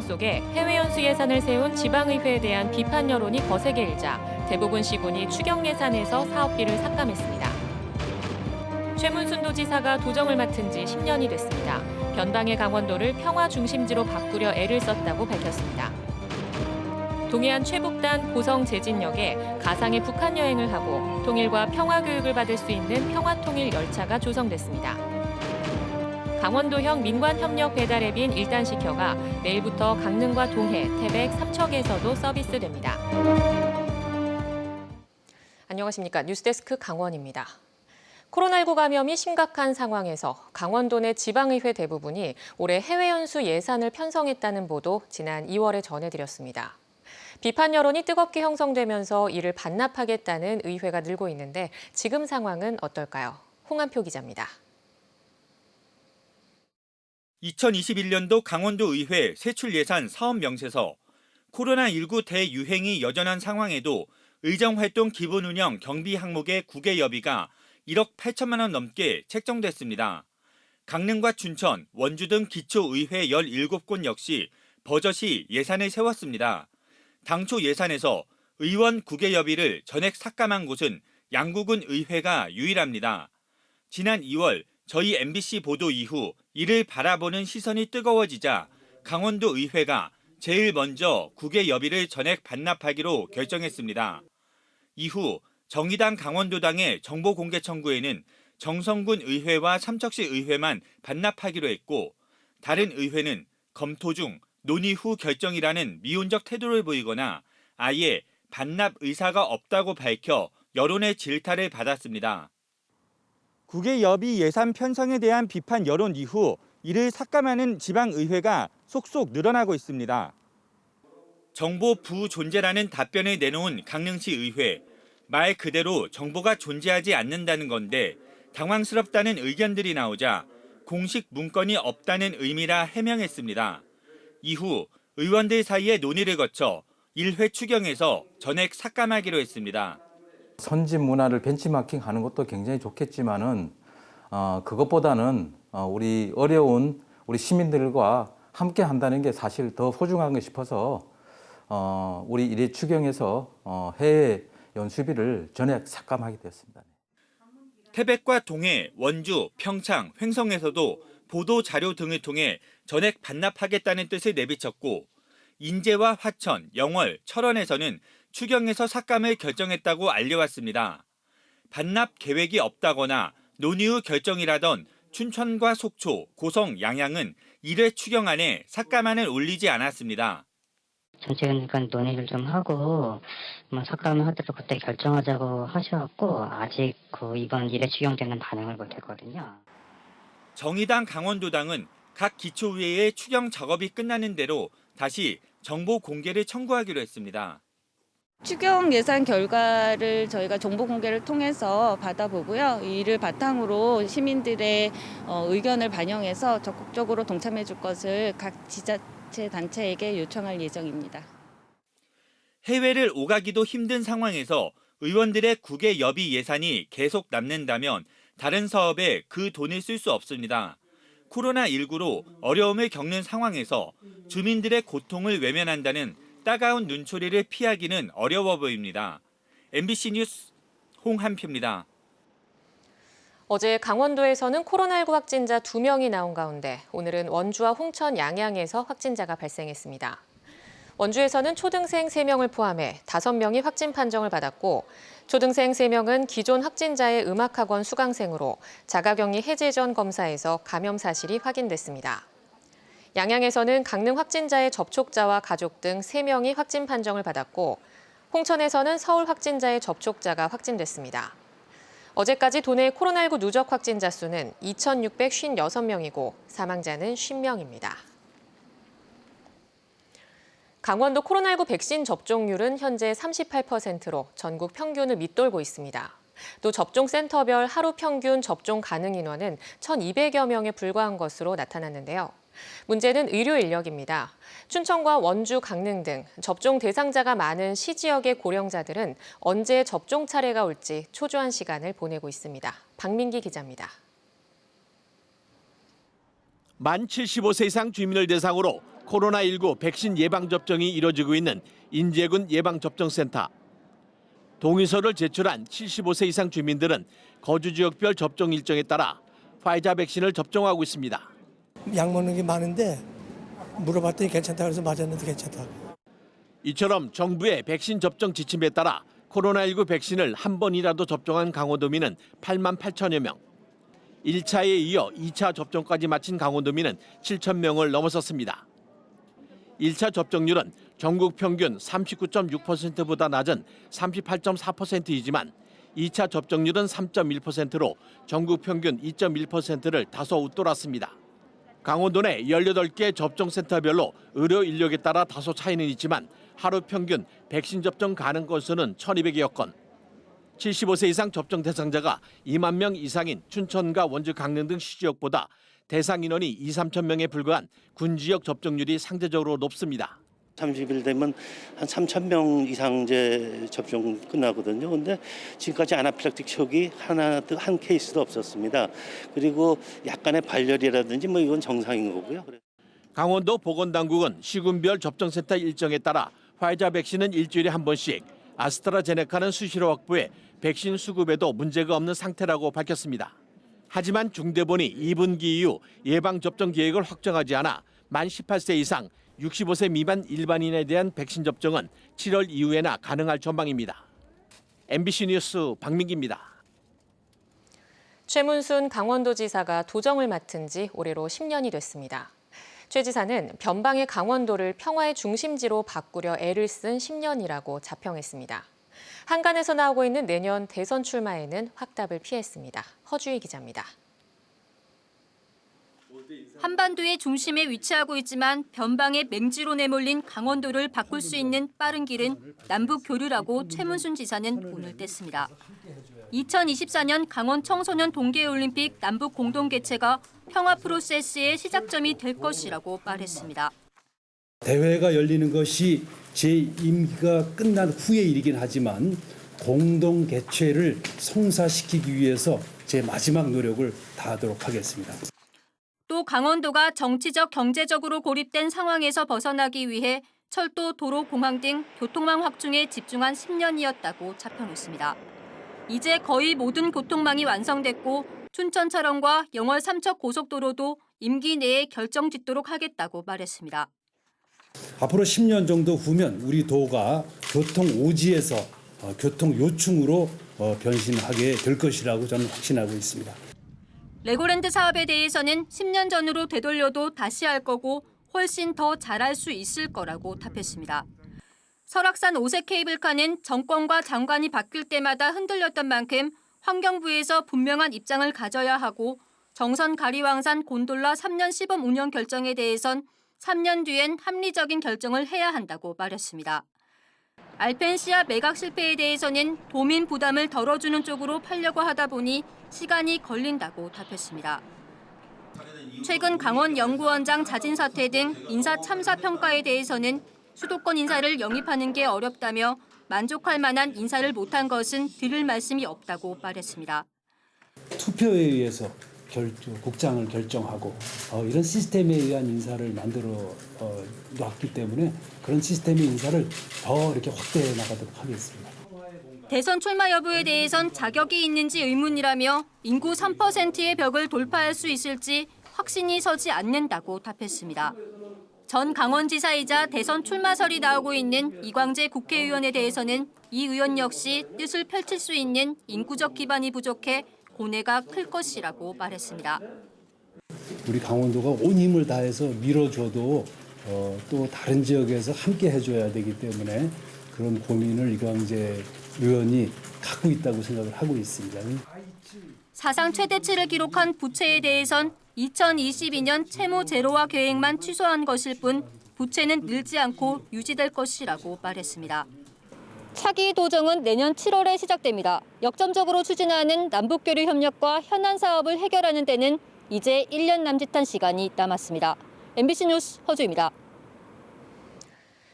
속에 해외 연수 예산을 세운 지방의회에 대한 비판 여론이 거세게 일자 대부분 시군이 추경 예산에서 사업비를 삭감했습니다. 최문순 도지사가 도정을 맡은 지 10년이 됐습니다. 변방의 강원도를 평화 중심지로 바꾸려 애를 썼다고 밝혔습니다. 동해안 최북단 고성 제진역에 가상의 북한 여행을 하고 통일과 평화 교육을 받을 수 있는 평화통일 열차가 조성됐습니다. 강원도형 민관협력 배달 앱인 일단시켜가 내일부터 강릉과 동해, 태백, 삼척에서도 서비스됩니다. 안녕하십니까. 뉴스데스크 강원입니다. 코로나19 감염이 심각한 상황에서 강원도 내 지방의회 대부분이 올해 해외 연수 예산을 편성했다는 보도 지난 2월에 전해드렸습니다. 비판 여론이 뜨겁게 형성되면서 이를 반납하겠다는 의회가 늘고 있는데 지금 상황은 어떨까요? 홍한표 기자입니다. 2021년도 강원도 의회 세출 예산 사업 명세서 코로나19 대유행이 여전한 상황에도 의정활동 기본운영 경비 항목의 국외여비가 1억 8천만 원 넘게 책정됐습니다. 강릉과 춘천, 원주 등 기초의회 17곳 역시 버젓이 예산을 세웠습니다. 당초 예산에서 의원 국외여비를 전액 삭감한 곳은 양구군 의회가 유일합니다. 지난 2월 저희 MBC 보도 이후 이를 바라보는 시선이 뜨거워지자 강원도 의회가 제일 먼저 국외여비를 전액 반납하기로 결정했습니다. 이후 정의당 강원도당의 정보공개 청구에는 정성군 의회와 삼척시 의회만 반납하기로 했고 다른 의회는 검토 중 논의 후 결정이라는 미온적 태도를 보이거나 아예 반납 의사가 없다고 밝혀 여론의 질타를 받았습니다. 국외여비 예산 편성에 대한 비판 여론 이후 이를 삭감하는 지방의회가 속속 늘어나고 있습니다. 정보 부존재라는 답변을 내놓은 강릉시 의회. 말 그대로 정보가 존재하지 않는다는 건데 당황스럽다는 의견들이 나오자 공식 문건이 없다는 의미라 해명했습니다. 이후 의원들 사이에 논의를 거쳐 1회 추경에서 전액 삭감하기로 했습니다. 선진 문화를 벤치마킹하는 것도 굉장히 좋겠지만은 그것보다는 우리 어려운 우리 시민들과 함께 한다는 게 사실 더 소중한 싶어서 우리 1회 추경에서 해외 연수비를 전액 삭감하게 되었습니다. 태백과 동해, 원주, 평창, 횡성에서도 보도 자료 등을 통해 전액 반납하겠다는 뜻을 내비쳤고 인제와 화천, 영월, 철원에서는 추경에서 삭감을 결정했다고 알려왔습니다. 반납 계획이 없다거나 논의 후 결정이라던 춘천과 속초, 고성, 양양은 1회 추경안에 삭감안을 올리지 않았습니다. 정책위니까 논의를 좀 하고 삭감을 하더라도 그때 결정하자고 하셔갖고 아직 이번 1회 추경 때는 반영을 못했거든요. 정의당 강원도당은 각 기초의회의 추경 작업이 끝나는 대로 다시 정보 공개를 청구하기로 했습니다. 추경 예산 결과를 저희가 정보 공개를 통해서 받아보고요. 이를 바탕으로 시민들의 의견을 반영해서 적극적으로 동참해 줄 것을 각 지자체 단체에게 요청할 예정입니다. 해외를 오가기도 힘든 상황에서 의원들의 국외여비 예산이 계속 남는다면 다른 사업에 그 돈을 쓸 수 없습니다. 코로나19로 어려움을 겪는 상황에서 주민들의 고통을 외면한다는 따가운 눈초리를 피하기는 어려워 보입니다. MBC 뉴스 홍한표입니다. 어제 강원도에서는 코로나19 확진자 2명이 나온 가운데 오늘은 원주와 홍천, 양양에서 확진자가 발생했습니다. 원주에서는 초등생 3명을 포함해 5명이 확진 판정을 받았고 초등생 3명은 기존 확진자의 음악학원 수강생으로 자가격리 해제 전 검사에서 감염 사실이 확인됐습니다. 양양에서는 강릉 확진자의 접촉자와 가족 등 3명이 확진 판정을 받았고 홍천에서는 서울 확진자의 접촉자가 확진됐습니다. 어제까지 도내 코로나19 누적 확진자 수는 2,656명이고 사망자는 50명입니다. 강원도 코로나19 백신 접종률은 현재 38%로 전국 평균을 밑돌고 있습니다. 또 접종센터별 하루 평균 접종 가능 인원은 1,200여 명에 불과한 것으로 나타났는데요. 문제는 의료 인력입니다. 춘천과 원주, 강릉 등 접종 대상자가 많은 시 지역의 고령자들은 언제 접종 차례가 올지 초조한 시간을 보내고 있습니다. 박민기 기자입니다. 만 75세 이상 주민을 대상으로 코로나19 백신 예방접종이 이뤄지고 있는 인제군 예방접종센터. 동의서를 제출한 75세 이상 주민들은 거주 지역별 접종 일정에 따라 화이자 백신을 접종하고 있습니다. 약 먹는 게 많은데 물어봤더니 괜찮다 그래서 맞았는데 괜찮다고. 이처럼 정부의 백신 접종 지침에 따라 코로나19 백신을 한 번이라도 접종한 강원도민은 8만 8천여 명. 1차에 이어 2차 접종까지 마친 강원도민은 7천 명을 넘어섰습니다. 1차 접종률은 전국 평균 39.6%보다 낮은 38.4%이지만 2차 접종률은 3.1%로 전국 평균 2.1%를 다소 웃돌았습니다. 강원도 내 18개 접종센터별로 의료 인력에 따라 다소 차이는 있지만 하루 평균 백신 접종 가능 건수는 1,200여 건. 75세 이상 접종 대상자가 2만 명 이상인 춘천과 원주, 강릉 등 시지역보다 대상 인원이 2, 3천 명에 불과한 군 지역 접종률이 상대적으로 높습니다. 30일 되면 한 3천 명 이상 이제 접종 끝나거든요. 근데 지금까지 아나필락틱 쇼크가 한 케이스도 없었습니다. 그리고 약간의 발열이라든지 뭐 이건 정상인 거고요. 강원도 보건당국은 시군별 접종센터 일정에 따라 화이자 백신은 일주일에 한 번씩, 아스트라제네카는 수시로 확보해 백신 수급에도 문제가 없는 상태라고 밝혔습니다. 하지만 중대본이 2분기 이후 예방접종 계획을 확정하지 않아 만 18세 이상 65세 미만 일반인에 대한 백신 접종은 7월 이후에나 가능할 전망입니다. MBC 뉴스 박민기입니다. 최문순 강원도지사가 도정을 맡은 지 올해로 10년이 됐습니다. 최 지사는 변방의 강원도를 평화의 중심지로 바꾸려 애를 쓴 10년이라고 자평했습니다. 한간에서 나오고 있는 내년 대선 출마에는 확답을 피했습니다. 허주희 기자입니다. 한반도의 중심에 위치하고 있지만 변방의 맹지로 내몰린 강원도를 바꿀 수 있는 빠른 길은 남북 교류라고 최문순 지사는 오늘 뗐습니다. 2024년 강원 청소년 동계올림픽 남북 공동 개최가 평화 프로세스의 시작점이 될 것이라고 말했습니다. 대회가 열리는 것이 제 임기가 끝난 후의 일이긴 하지만 공동 개최를 성사시키기 위해서 제 마지막 노력을 다하도록 하겠습니다. 또 강원도가 정치적, 경제적으로 고립된 상황에서 벗어나기 위해 철도, 도로, 공항 등 교통망 확충에 집중한 10년이었다고 자평했습니다. 이제 거의 모든 교통망이 완성됐고 춘천철원과 영월 삼척 고속도로도 임기 내에 결정짓도록 하겠다고 말했습니다. 앞으로 10년 정도 후면 우리 도가 교통 오지에서 교통 요충으로 변신하게 될 것이라고 저는 확신하고 있습니다. 레고랜드 사업에 대해서는 10년 전으로 되돌려도 다시 할 거고 훨씬 더 잘할 수 있을 거라고 답했습니다. 설악산 오색 케이블카는 정권과 장관이 바뀔 때마다 흔들렸던 만큼 환경부에서 분명한 입장을 가져야 하고 정선 가리왕산 곤돌라 3년 시범 운영 결정에 대해선 3년 뒤엔 합리적인 결정을 해야 한다고 말했습니다. 알펜시아 매각 실패에 대해서는 도민 부담을 덜어주는 쪽으로 팔려고 하다 보니 시간이 걸린다고 답했습니다. 최근 강원 연구원장 자진 사퇴 등 인사 참사 평가에 대해서는 수도권 인사를 영입하는 게 어렵다며 만족할 만한 인사를 못한 것은 드릴 말씀이 없다고 말했습니다. 투표에 의해서 국장을 결정하고 이런 시스템에 의한 인사를 만들어 놨기 때문에 그런 시스템의 인사를 더 이렇게 확대해 나가도록 하겠습니다. 대선 출마 여부에 대해선 자격이 있는지 의문이라며 인구 3%의 벽을 돌파할 수 있을지 확신이 서지 않는다고 답했습니다. 전 강원지사이자 대선 출마설이 나오고 있는 이광재 국회의원에 대해서는 이 의원 역시 뜻을 펼칠 수 있는 인구적 기반이 부족해 고뇌가 클 것이라고 말했습니다. 우리 강원도가 온 힘을 다해서 밀어줘도 또 다른 지역에서 함께 해줘야 되기 때문에 그런 고민을 이광재 의원이 갖고 있다고 생각을 하고 있습니다. 사상 최대치를 기록한 부채에 대해선 2022년 채무 제로화 계획만 취소한 것일 뿐 부채는 늘지 않고 유지될 것이라고 말했습니다. 차기 도정은 내년 7월에 시작됩니다. 역점적으로 추진하는 남북교류 협력과 현안 사업을 해결하는 데는 이제 1년 남짓한 시간이 남았습니다. MBC 뉴스 허주입니다.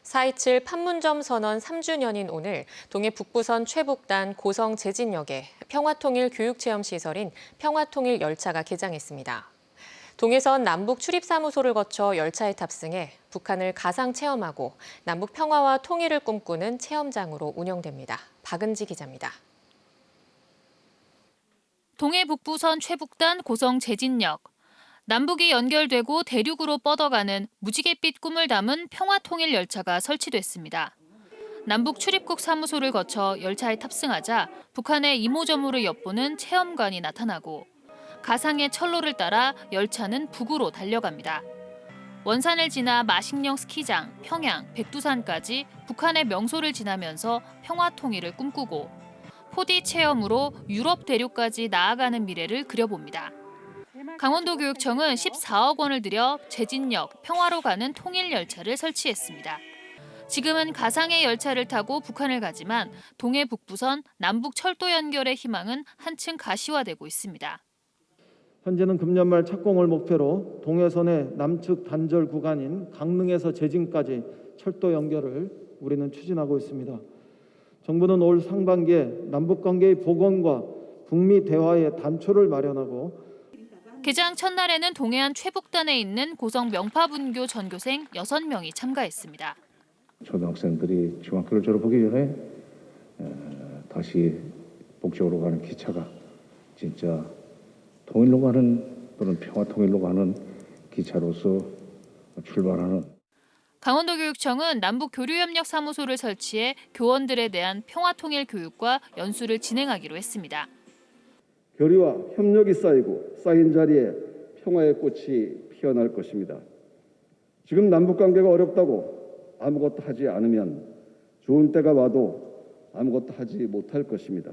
4.27 판문점 선언 3주년인 오늘 동해 북부선 최북단 고성 제진역에 평화통일 교육체험시설인 평화통일 열차가 개장했습니다. 동해선 남북 출입사무소를 거쳐 열차에 탑승해 북한을 가상 체험하고 남북 평화와 통일을 꿈꾸는 체험장으로 운영됩니다. 박은지 기자입니다. 동해 북부선 최북단 고성 제진역. 남북이 연결되고 대륙으로 뻗어가는 무지갯빛 꿈을 담은 평화통일 열차가 설치됐습니다. 남북 출입국 사무소를 거쳐 열차에 탑승하자 북한의 이모저모를 엿보는 체험관이 나타나고 가상의 철로를 따라 열차는 북으로 달려갑니다. 원산을 지나 마식령 스키장, 평양, 백두산까지 북한의 명소를 지나면서 평화통일을 꿈꾸고 4D 체험으로 유럽 대륙까지 나아가는 미래를 그려봅니다. 강원도교육청은 14억 원을 들여 제진역, 평화로 가는 통일 열차를 설치했습니다. 지금은 가상의 열차를 타고 북한을 가지만 동해 북부선 남북 철도 연결의 희망은 한층 가시화되고 있습니다. 현재는 금년 말 착공을 목표로 동해선의 남측 단절 구간인 강릉에서 제진까지 철도 연결을 우리는 추진하고 있습니다. 정부는 올 상반기에 남북관계의 복원과 북미 대화의 단초를 마련하고 개장 첫날에는 동해안 최북단에 있는 고성 명파분교 전교생 6명이 참가했습니다. 초등학생들이 중학교를 졸업하기 전에 다시 북쪽으로 가는 기차가 진짜 통일로 가는 또는 평화통일로 가는 기차로서 출발하는. 강원도교육청은 남북교류협력사무소를 설치해 교원들에 대한 평화통일 교육과 연수를 진행하기로 했습니다. 교류와 협력이 쌓이고 쌓인 자리에 평화의 꽃이 피어날 것입니다. 지금 남북관계가 어렵다고 아무것도 하지 않으면 좋은 때가 와도 아무것도 하지 못할 것입니다.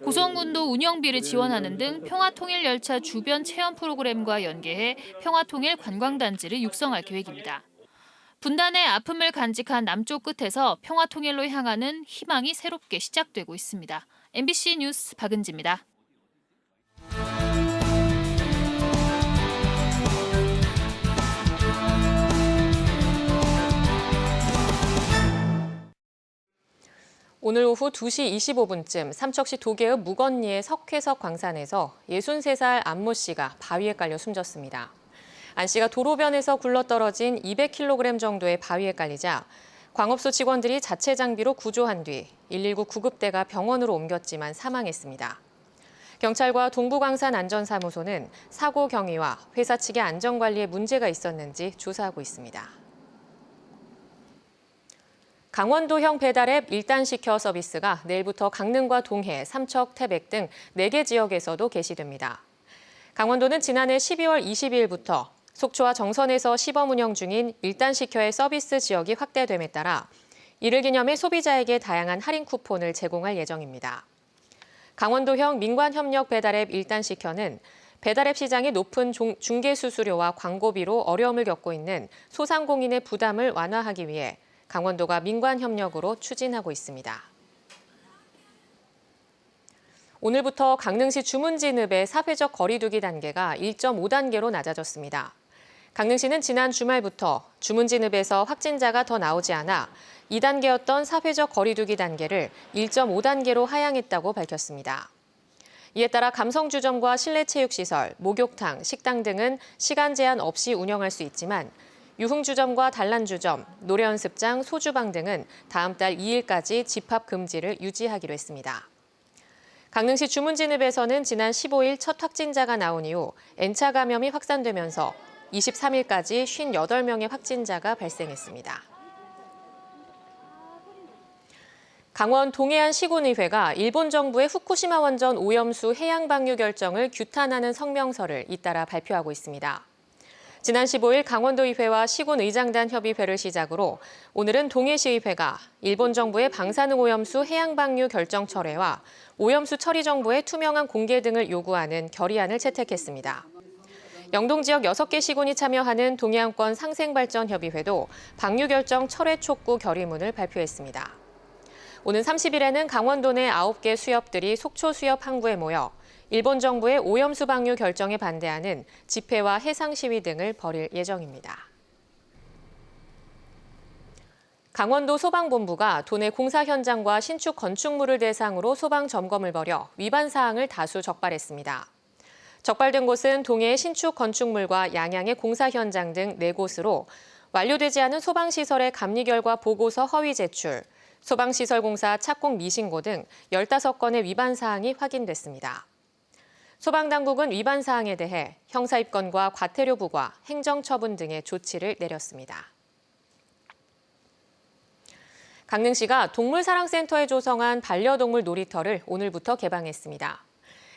고성군도 운영비를 지원하는 등 평화통일 열차 주변 체험 프로그램과 연계해 평화통일 관광단지를 육성할 계획입니다. 분단의 아픔을 간직한 남쪽 끝에서 평화통일로 향하는 희망이 새롭게 시작되고 있습니다. MBC 뉴스 박은지입니다. 오늘 오후 2시 25분쯤 삼척시 도계읍 묵언리의 석회석 광산에서 63살 안모 씨가 바위에 깔려 숨졌습니다. 안 씨가 도로변에서 굴러떨어진 200kg 정도의 바위에 깔리자 광업소 직원들이 자체 장비로 구조한 뒤 119 구급대가 병원으로 옮겼지만 사망했습니다. 경찰과 동부광산안전사무소는 사고 경위와 회사 측의 안전관리에 문제가 있었는지 조사하고 있습니다. 강원도형 배달앱 1단 시켜 서비스가 내일부터 강릉과 동해, 삼척, 태백 등 4개 지역에서도 개시됩니다. 강원도는 지난해 12월 22일부터 속초와 정선에서 시범 운영 중인 1단 시켜의 서비스 지역이 확대됨에 따라 이를 기념해 소비자에게 다양한 할인 쿠폰을 제공할 예정입니다. 강원도형 민관협력 배달앱 1단 시켜는 배달앱 시장의 높은 중개 수수료와 광고비로 어려움을 겪고 있는 소상공인의 부담을 완화하기 위해 강원도가 민관협력으로 추진하고 있습니다. 오늘부터 강릉시 주문진읍의 사회적 거리두기 단계가 1.5단계로 낮아졌습니다. 강릉시는 지난 주말부터 주문진읍에서 확진자가 더 나오지 않아 2단계였던 사회적 거리두기 단계를 1.5단계로 하향했다고 밝혔습니다. 이에 따라 감성주점과 실내체육시설, 목욕탕, 식당 등은 시간 제한 없이 운영할 수 있지만 유흥주점과 단란주점, 노래연습장, 소주방 등은 다음 달 2일까지 집합 금지를 유지하기로 했습니다. 강릉시 주문진읍에서는 지난 15일 첫 확진자가 나온 이후 N차 감염이 확산되면서 23일까지 58명의 확진자가 발생했습니다. 강원 동해안 시군의회가 일본 정부의 후쿠시마 원전 오염수 해양 방류 결정을 규탄하는 성명서를 잇따라 발표하고 있습니다. 지난 15일 강원도의회와 시군의장단 협의회를 시작으로 오늘은 동해시의회가 일본 정부의 방사능 오염수 해양 방류 결정 철회와 오염수 처리 정보의 투명한 공개 등을 요구하는 결의안을 채택했습니다. 영동 지역 6개 시군이 참여하는 동해안권 상생발전협의회도 방류 결정 철회 촉구 결의문을 발표했습니다. 오는 30일에는 강원도 내 9개 수협들이 속초 수협 항구에 모여 일본 정부의 오염수 방류 결정에 반대하는 집회와 해상 시위 등을 벌일 예정입니다. 강원도 소방본부가 도내 공사 현장과 신축 건축물을 대상으로 소방 점검을 벌여 위반 사항을 다수 적발했습니다. 적발된 곳은 동해의 신축 건축물과 양양의 공사 현장 등 4곳으로 완료되지 않은 소방시설의 감리 결과 보고서 허위 제출, 소방시설공사 착공 미신고 등 15건의 위반 사항이 확인됐습니다. 소방당국은 위반 사항에 대해 형사입건과 과태료 부과, 행정처분 등의 조치를 내렸습니다. 강릉시가 동물사랑센터에 조성한 반려동물 놀이터를 오늘부터 개방했습니다.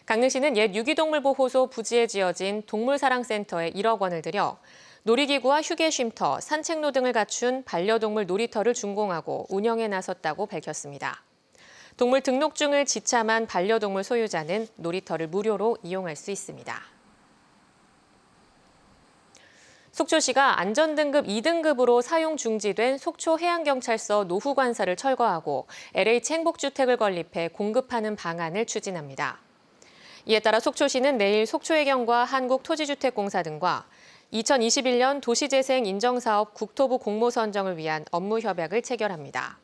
강릉시는 옛 유기동물보호소 부지에 지어진 동물사랑센터에 1억 원을 들여 놀이기구와 휴게쉼터, 산책로 등을 갖춘 반려동물 놀이터를 준공하고 운영에 나섰다고 밝혔습니다. 동물 등록증을 지참한 반려동물 소유자는 놀이터를 무료로 이용할 수 있습니다. 속초시가 안전등급 2등급으로 사용 중지된 속초해양경찰서 노후관사를 철거하고 LH 행복주택을 건립해 공급하는 방안을 추진합니다. 이에 따라 속초시는 내일 속초해경과 한국토지주택공사 등과 2021년 도시재생 인정사업 국토부 공모 선정을 위한 업무 협약을 체결합니다.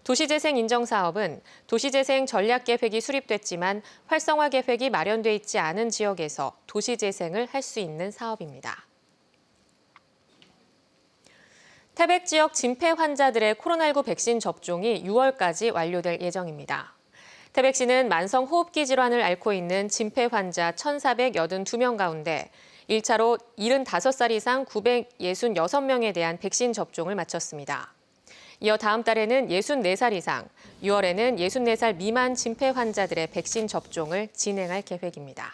도시재생 인정사업은 도시재생 전략계획이 수립됐지만 활성화 계획이 마련돼 있지 않은 지역에서 도시재생을 할 수 있는 사업입니다. 태백 지역 진폐 환자들의 코로나19 백신 접종이 6월까지 완료될 예정입니다. 태백시는 만성호흡기 질환을 앓고 있는 진폐 환자 1,482명 가운데 1차로 75살 이상 966명에 대한 백신 접종을 마쳤습니다. 이어 다음 달에는 64살 이상, 6월에는 64살 미만 진폐 환자들의 백신 접종을 진행할 계획입니다.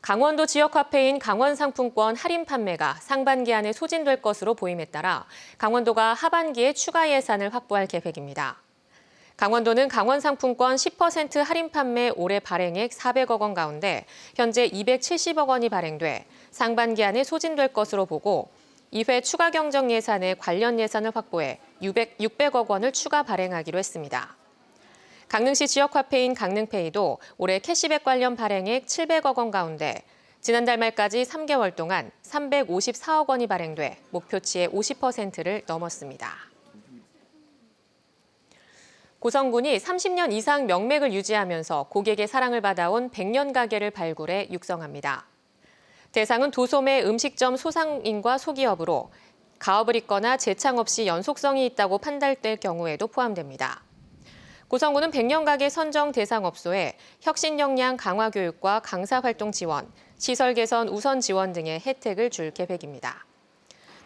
강원도 지역화폐인 강원상품권 할인 판매가 상반기 안에 소진될 것으로 보임에 따라 강원도가 하반기에 추가 예산을 확보할 계획입니다. 강원도는 강원상품권 10% 할인 판매 올해 발행액 400억 원 가운데 현재 270억 원이 발행돼 상반기 안에 소진될 것으로 보고 이회 추가 경정 예산에 관련 예산을 확보해 600억 원을 추가 발행하기로 했습니다. 강릉시 지역화폐인 강릉페이도 올해 캐시백 관련 발행액 700억 원 가운데 지난달 말까지 3개월 동안 354억 원이 발행돼 목표치의 50%를 넘었습니다. 고성군이 30년 이상 명맥을 유지하면서 고객의 사랑을 받아온 100년 가게를 발굴해 육성합니다. 대상은 도소매 음식점 소상인과 소기업으로 가업을 잇거나 재창 없이 연속성이 있다고 판단될 경우에도 포함됩니다. 고성군은 100년 가게 선정 대상업소에 혁신 역량 강화 교육과 강사 활동 지원, 시설 개선 우선 지원 등의 혜택을 줄 계획입니다.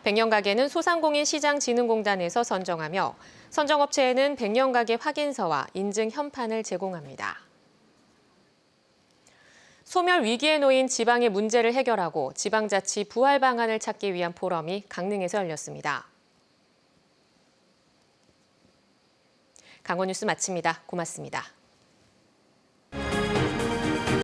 100년 가게는 소상공인시장진흥공단에서 선정하며 선정업체에는 100년 가게 확인서와 인증 현판을 제공합니다. 소멸 위기에 놓인 지방의 문제를 해결하고 지방자치 부활 방안을 찾기 위한 포럼이 강릉에서 열렸습니다. 강원뉴스 마칩니다. 고맙습니다.